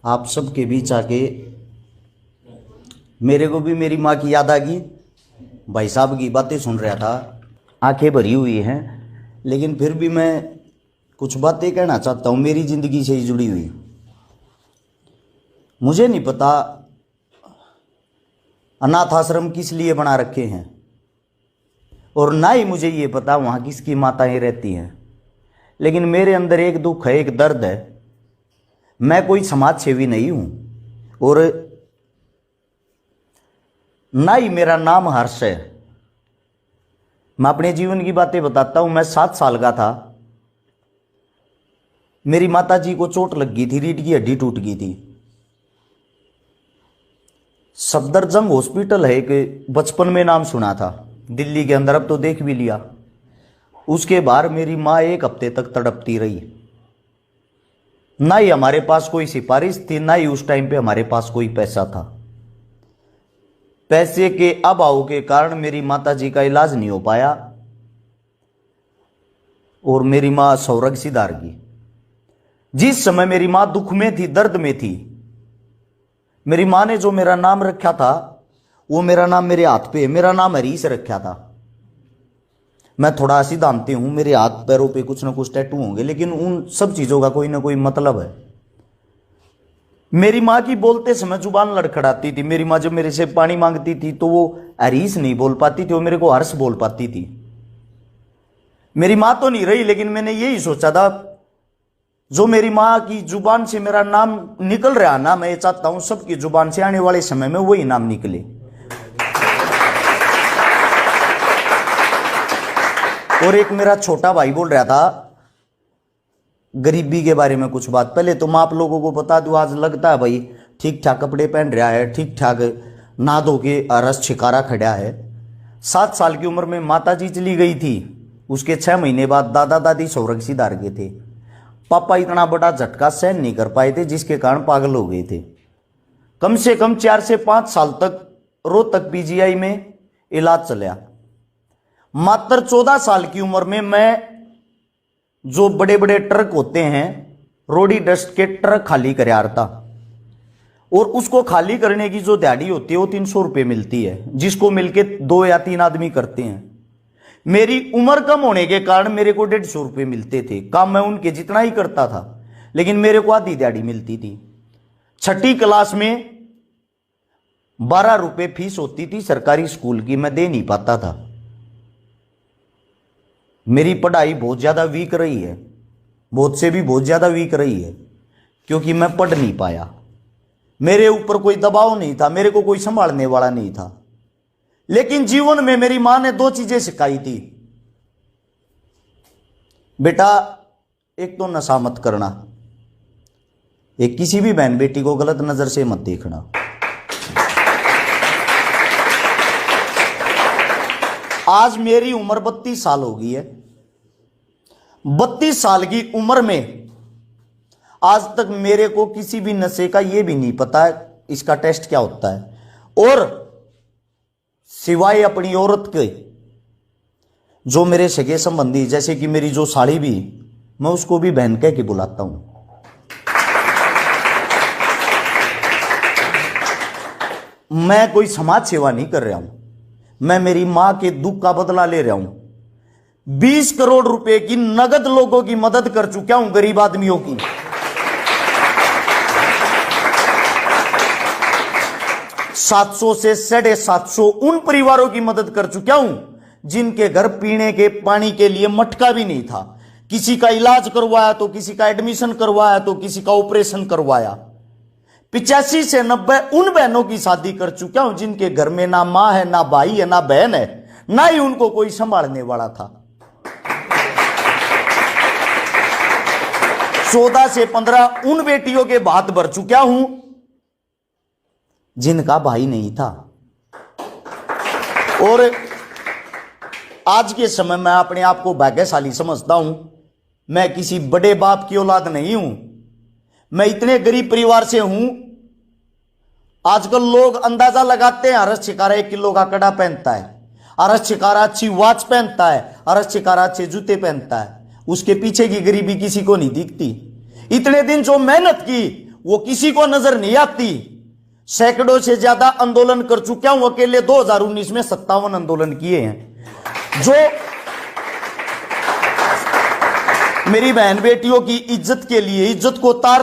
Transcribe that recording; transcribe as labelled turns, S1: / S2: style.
S1: आप सबके बीच आके मेरे को भी मेरी माँ की याद आ गई। भाई साहब की बातें सुन रहा था, आंखें भरी हुई हैं, लेकिन फिर भी मैं कुछ बातें कहना चाहता हूँ मेरी ज़िंदगी से ही जुड़ी हुई। मुझे नहीं पता अनाथ आश्रम किस लिए बना रखे हैं, और ना ही मुझे ये पता वहाँ किसकी माताएं रहती हैं, लेकिन मेरे अंदर एक दुख है, एक दर्द है। मैं कोई समाज सेवी नहीं हूँ और ना ही मेरा नाम हर्ष है। मैं अपने जीवन की बातें बताता हूँ। मैं 7 साल का था, मेरी माता जी को चोट लग गई थी, रीढ़ की हड्डी टूट गई थी। सफदरजंग हॉस्पिटल है एक, बचपन में नाम सुना था, दिल्ली के अंदर, अब तो देख भी लिया। उसके बाहर मेरी माँ 1 हफ्ते तक तड़पती रही। ना ही हमारे पास कोई सिफारिश थी, ना ही उस टाइम पे हमारे पास कोई पैसा था। पैसे के अभाव के कारण मेरी माता जी का इलाज नहीं हो पाया और मेरी माँ स्वर्ग सिधार गई। जिस समय मेरी माँ दुख में थी, दर्द में थी, मेरी माँ ने जो मेरा नाम रखा था, वो मेरा नाम मेरे हाथ पे है। मेरा नाम हरीश रखा था। मैं थोड़ा सिद्धांती हूं, मेरे हाथ पैरों पे कुछ ना कुछ टैटू होंगे, लेकिन उन सब चीजों का कोई ना कोई मतलब है। मेरी माँ की बोलते समय जुबान लड़खड़ाती थी। मेरी माँ जब मेरे से पानी मांगती थी तो वो हरीश नहीं बोल पाती थी, वो मेरे को हर्ष बोल पाती थी। मेरी माँ तो नहीं रही, लेकिन मैंने यही सोचा था, जो मेरी माँ की जुबान से मेरा नाम निकल रहा ना, मैं ये चाहता हूं सबकी जुबान से आने वाले समय में वही नाम निकले। और एक मेरा छोटा भाई बोल रहा था गरीबी के बारे में कुछ बात। पहले तो मैं आप लोगों को बता दूं, आज लगता है भाई ठीक ठाक कपड़े पहन रहा है, ठीक ठाक नहा धो के रस छिकारा खड़ा है। 7 साल की उम्र में माता जी चली गई थी। उसके 6 महीने बाद दादा दादी स्वर्ग सिधार गए थे। पापा इतना बड़ा झटका सहन नहीं कर पाए थे, जिसके कारण पागल हो गए थे। कम से कम 4 से 5 साल तक रोहतक पीजीआई में इलाज चला। मात्र 14 साल की उम्र में मैं जो बड़े बड़े ट्रक होते हैं, रोडी डस्ट के ट्रक खाली कर रहा था, और उसको खाली करने की जो दिहाड़ी होती है वो 300 रुपये मिलती है, जिसको मिलके 2 या 3 आदमी करते हैं। मेरी उम्र कम होने के कारण मेरे को 150 रुपये मिलते थे। काम मैं उनके जितना ही करता था, लेकिन मेरे को आधी दिहाड़ी मिलती थी। 6ठी क्लास में 12 रुपये फीस होती थी सरकारी स्कूल की, मैं दे नहीं पाता था। मेरी पढ़ाई बहुत ज़्यादा वीक रही है, बहुत से भी बहुत ज़्यादा वीक रही है, क्योंकि मैं पढ़ नहीं पाया। मेरे ऊपर कोई दबाव नहीं था, मेरे को कोई संभालने वाला नहीं था। लेकिन जीवन में मेरी माँ ने 2 चीजें सिखाई थी। बेटा, एक तो नशा मत करना, एक किसी भी बहन बेटी को गलत नजर से मत देखना। आज मेरी उम्र 32 साल हो गई है। 32 साल की उम्र में आज तक मेरे को किसी भी नशे का ये भी नहीं पता है इसका टेस्ट क्या होता है। और सिवाय अपनी औरत के, जो मेरे सगे संबंधी, जैसे कि मेरी जो साड़ी भी, मैं उसको भी बहन कह के बुलाता हूं। मैं कोई समाज सेवा नहीं कर रहा हूं, मैं मेरी मां के दुख का बदला ले रहा हूं। 20 करोड़ रुपए की नगद लोगों की मदद कर चुका हूं, गरीब आदमियों की। 700 से 750 उन परिवारों की मदद कर चुका हूं जिनके घर पीने के पानी के लिए मटका भी नहीं था। किसी का इलाज करवाया तो किसी का एडमिशन करवाया तो किसी का ऑपरेशन करवाया। 85 से 90 उन बहनों की शादी कर चुका हूं जिनके घर में ना मां है, ना भाई है, ना बहन है, ना ही उनको कोई संभालने वाला था। 14 से 15 उन बेटियों के भात भर चुका हूं जिनका भाई नहीं था। और आज के समय में अपने आप को भाग्यशाली समझता हूं। मैं किसी बड़े बाप की औलाद नहीं हूं, मैं इतने गरीब परिवार से हूं। आजकल लोग अंदाजा लगाते हैं, हर्ष शिकारा 1 किलो का कड़ा पहनता है, हर्ष शिकारा अच्छी वॉच पहनता है, हर्ष शिकारा अच्छे जूते पहनता है। उसके पीछे की गरीबी किसी को नहीं दिखती। इतने दिन जो मेहनत की वो किसी को नजर नहीं आती। सैकड़ों से ज्यादा आंदोलन कर चुका हूं अकेले, 2019 में 57 आंदोलन किए हैं। जो मेरी बहन बेटियों की इज्जत के लिए, इज्जत को तार